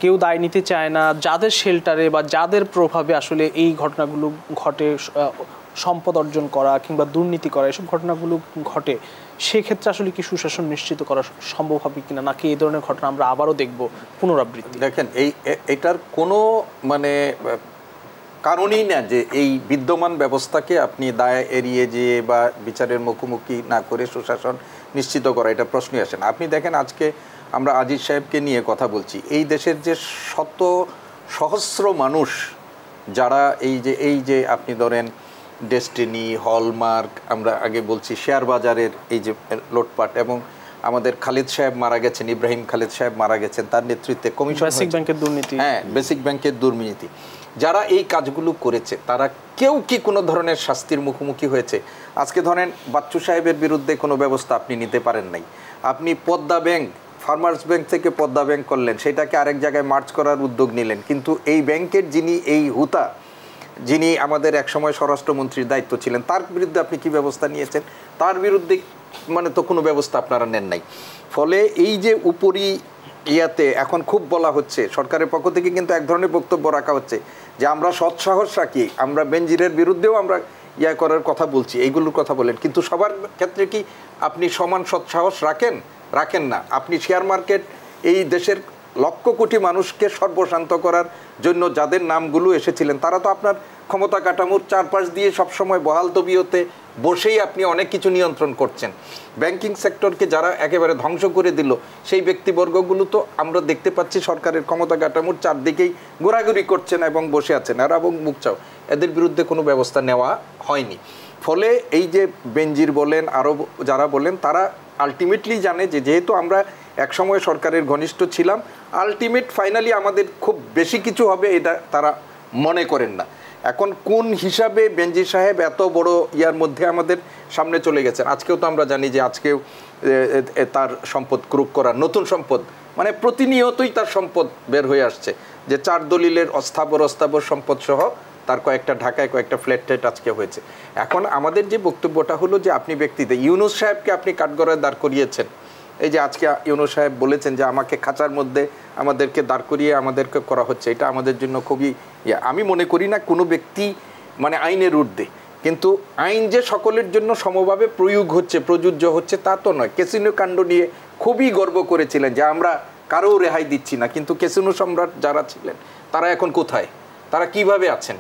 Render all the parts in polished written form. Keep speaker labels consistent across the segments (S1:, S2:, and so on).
S1: কেউ দায় নিতে চায় না, যাদের শেল্টারে বা যাদের প্রভাবে আসলে এই ঘটনাগুলো ঘটে, সম্পদ অর্জন করা কিংবা দুর্নীতি করা এসব ঘটনাগুলো ঘটে, সেক্ষেত্রে আসলে কি সুশাসন নিশ্চিত করা সম্ভব হবে কিনা, নাকি এই ধরনের ঘটনা আমরা আবারও দেখব পুনরাবৃত্তি?
S2: দেখেন, এটার কোনো মানে কারণই না যে এই বিদ্যমান ব্যবস্থাকে আপনি দায় এড়িয়ে যেয়ে বা বিচারের মুখোমুখি না করে সুশাসন নিশ্চিত করা, এটা প্রশ্নই আসে না। আপনি দেখেন, আজকে আমরা আজিজ সাহেবকে নিয়ে কথা বলছি, এই দেশের যে শত সহস্র মানুষ যারা এই যে আপনি ধরেন ডেস্টিনি, হলমার্ক, আমরা আগে বলছি শেয়ার বাজারের এই যে লোটপাট, এবং আমাদের খালিদ সাহেব মারা গেছেন, ইব্রাহিম খালিদ সাহেব মারা গেছেন, তার নেতৃত্বে কমিশন,
S1: বেসিক ব্যাংকের দুর্নীতি,
S2: হ্যাঁ বেসিক ব্যাংকের দুর্নীতি, যারা এই কাজগুলো করেছে তারা কেউ কি কোনো ধরনের শাস্তির মুখোমুখি হয়েছে? আজকে ধরেন বাচ্চু সাহেবের বিরুদ্ধে কোনো ব্যবস্থা আপনি নিতে পারেন নাই। আপনি পদ্মা ব্যাংক, ফার্মার্স ব্যাংক থেকে পদ্মা ব্যাংক করলেন, সেটাকে আরেক জায়গায় মার্চ করার উদ্যোগ নিলেন, কিন্তু এই ব্যাংকের যিনি এই হুতা, যিনি আমাদের একসময় স্বরাষ্ট্রমন্ত্রীর দায়িত্ব ছিলেন, তার বিরুদ্ধে আপনি কি ব্যবস্থা নিয়েছেন? তার বিরুদ্ধে মানে তো কোনো ব্যবস্থা আপনারা নেন নাই। ফলে এই যে উপরি ইয়াতে এখন খুব বলা হচ্ছে, সরকারের পক্ষ থেকে কিন্তু এক ধরনের বক্তব্য রাখা হচ্ছে যে আমরা সৎসাহস রাখি, আমরা বেনজিরের বিরুদ্ধেও আমরা ইয়া করার কথা বলছি, এইগুলোর কথা বলেন, কিন্তু সবার ক্ষেত্রে কি আপনি সমান সৎসাহস রাখেন না? আপনি শেয়ার মার্কেট, এই দেশের লক্ষ কোটি মানুষকে সর্বশান্ত করার জন্য যাদের নামগুলো এসেছিলেন, তারা তো আপনার ক্ষমতা কাঠামোর চারপাশ দিয়ে সবসময় বহাল তবিয়তে বসেই আপনি অনেক কিছু নিয়ন্ত্রণ করছেন। ব্যাংকিং সেক্টরকে যারা একেবারে ধ্বংস করে দিল, সেই ব্যক্তিবর্গগুলো তো আমরা দেখতে পাচ্ছি সরকারের ক্ষমতা কাঠামোর চারদিকেই ঘোরাঘুরি করছেন এবং বসে আছেন, আর এবং মুখ চাও, এদের বিরুদ্ধে কোনো ব্যবস্থা নেওয়া হয়নি। ফলে এই যে বেনজির বলেন, আরও যারা বলেন, তারা আলটিমেটলি জানে যে যেহেতু আমরা একসময় সরকারের ঘনিষ্ঠ ছিলাম, আলটিমেট ফাইনালি আমাদের খুব বেশি কিছু হবে এটা তারা মনে করেন না। এখন কোন হিসাবে বেনজির সাহেব এত বড় ইয়ার মধ্যে আমাদের সামনে চলে গেছেন? আজকেও তো আমরা জানি যে আজকেও তার সম্পদ ক্রুক করার নতুন সম্পদ, মানে প্রতিনিয়তই তার সম্পদ বের হয়ে আসছে, যে 4 দলিলের অস্থাবর সম্পদ সহ তার কয়েকটা ঢাকায় কয়েকটা ফ্ল্যাট ট্যাট আজকে হয়েছে। এখন আমাদের যে বক্তব্যটা হলো যে আপনি ব্যক্তিতে ইউনূস সাহেবকে আপনি কাঠগড়ায় দাঁড় করিয়েছেন, এই যে আজকে ইউনূস সাহেব বলেছেন যে আমাকে খাঁচার মধ্যে আমাদেরকে দাঁড় করিয়ে আমাদেরকে করা হচ্ছে, এটা আমাদের জন্য খুবই আমি মনে করি না কোনো ব্যক্তি মানে আইনের ঊর্ধ্বে, কিন্তু আইন যে সকলের জন্য সমভাবে প্রযোজ্য হচ্ছে তা তো নয়। ক্যাসিনো কাণ্ড নিয়ে খুবই গর্ব করেছিলেন যে আমরা কারো রেহাই দিচ্ছি না, কিন্তু ক্যাসিনো সম্রাট যারা ছিলেন তারা এখন কোথায়, তারা কিভাবে আছেন,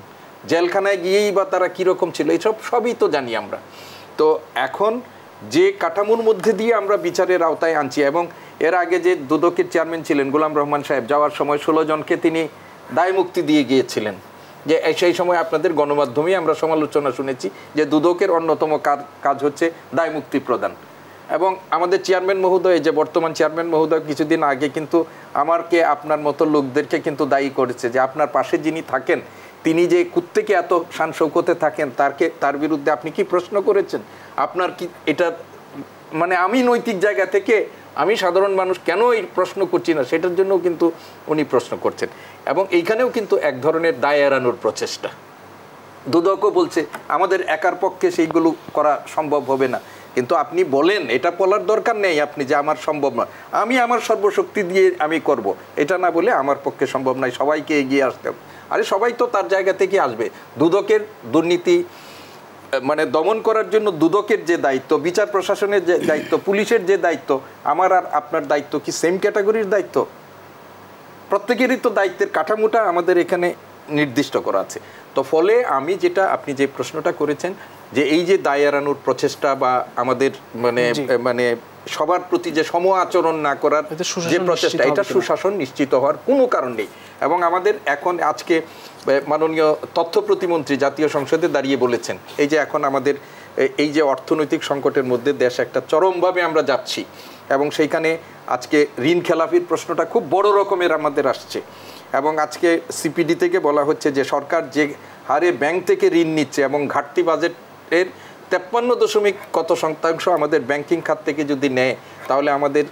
S2: জেলখানায় গিয়েই বা তারা কীরকম ছিল, এইসব সবই তো জানি আমরা। তো এখন যে কাঠামোর মধ্যে দিয়ে আমরা বিচারের আওতায় আনছি, এবং এর আগে যে দুদকের চেয়ারম্যান ছিলেন গোলাম রহমান সাহেব, যাওয়ার সময় 16 জনকে তিনি দায় মুক্তি দিয়ে গিয়েছিলেন, যে সেই সময় আপনাদের গণমাধ্যমেই আমরা সমালোচনা শুনেছি যে দুদকের অন্যতম কাজ হচ্ছে দায় মুক্তি প্রদান। এবং আমাদের চেয়ারম্যান মহোদয়, যে বর্তমান চেয়ারম্যান মহোদয়, কিছুদিন আগে কিন্তু আমাকে আপনার মতো লোকদেরকে কিন্তু দায়ী করেছে যে আপনার পাশে যিনি থাকেন তিনি যে কুত্তেকে এত শান শৌকতে থাকেন, তার বিরুদ্ধে আপনি কি প্রশ্ন করেছেন? আপনার কি এটা মানে আমি নৈতিক জায়গা থেকে আমি সাধারণ মানুষ কেন এই প্রশ্ন করছি না, সেটার জন্য কিন্তু উনি প্রশ্ন করছেন। এবং এইখানেও কিন্তু এক ধরনের দায় এড়ানোর প্রচেষ্টা। দুদকও বলছে আমাদের একার পক্ষে সেইগুলো করা সম্ভব হবে না, কিন্তু আপনি বলেন, এটা বলার দরকার নেই আপনি যে আমার সম্ভব নয়, আমি আমার সর্বশক্তি দিয়ে আমি করব, এটা না বলে আমার পক্ষে সম্ভব নয়, সবাইকে এগিয়ে আসতে হবে। আরে সবাই তো তার জায়গা থেকে আসবে। দুদকের দুর্নীতি মানে দমন করার জন্য দুদকের যে দায়িত্ব, বিচার প্রশাসনের যে দায়িত্ব, পুলিশের যে দায়িত্ব, আমার আর আপনার দায়িত্ব কি সেম ক্যাটাগরির দায়িত্ব? প্রত্যেকেরই তো দায়িত্বের কাঠামোটা আমাদের এখানে নির্দিষ্ট করা আছে। তো ফলে আমি যেটা, আপনি যে প্রশ্নটা করেছেন যে এই যে দায় এড়ানোর প্রচেষ্টা বা আমাদের মানে সবার প্রতি যে সম আচরণ না করার যে প্রচেষ্টা, এটা সুশাসন নিশ্চিত হওয়ার কোনো কারণ নেই। এবং আমাদের এখন আজকে মাননীয় তথ্য প্রতিমন্ত্রী জাতীয় সংসদে দাঁড়িয়ে বলেছেন এই যে এখন আমাদের এই যে অর্থনৈতিক সংকটের মধ্যে দেশ একটা চরমভাবে আমরা যাচ্ছি, এবং সেইখানে আজকে ঋণ খেলাপির প্রশ্নটা খুব বড় রকমের আমাদের আসছে। এবং আজকে সিপিডি থেকে বলা হচ্ছে যে সরকার যে হারে ব্যাংক থেকে ঋণ নিচ্ছে এবং ঘাটতি বাজেটের 53% আমাদের ব্যাংকিং খাত থেকে যদি নেয়, তাহলে আমাদের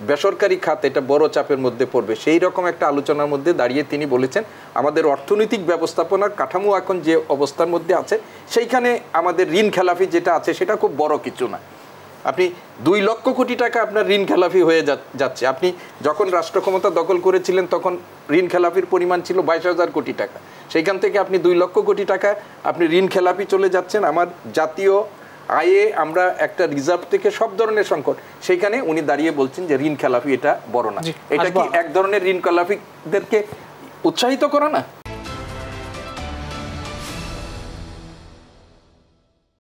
S2: বেসরকারি খাত এটা বড় চাপের মধ্যে পড়বে। সেই রকম একটা আলোচনার মধ্যে দাঁড়িয়ে তিনি বলেছেন আমাদের অর্থনৈতিক ব্যবস্থাপনার কাঠামো এখন যে অবস্থার মধ্যে আছে, সেইখানে আমাদের ঋণ খেলাপি যেটা আছে সেটা খুব বড় কিছু না। আপনি 2 লক্ষ কোটি টাকা আপনার ঋণ খেলাপি হয়ে যাচ্ছে। আপনি যখন রাষ্ট্র ক্ষমতা দখল করেছিলেন তখন ঋণ খেলাপির পরিমাণ ছিল 22,000 কোটি টাকা। সেইখান থেকে আপনি 2 লক্ষ কোটি টাকা আপনি ঋণ খেলাপি চলে যাচ্ছেন। আমার জাতীয় আয়ে আমরা একটা রিজার্ভ থেকে সব ধরনের সংকট, সেইখানে উনি দাঁড়িয়ে বলছেন যে ঋণ খেলাপি এটা বড় না। এটা কি এক ধরনের ঋণ খেলাপিদেরকে উৎসাহিত করা না?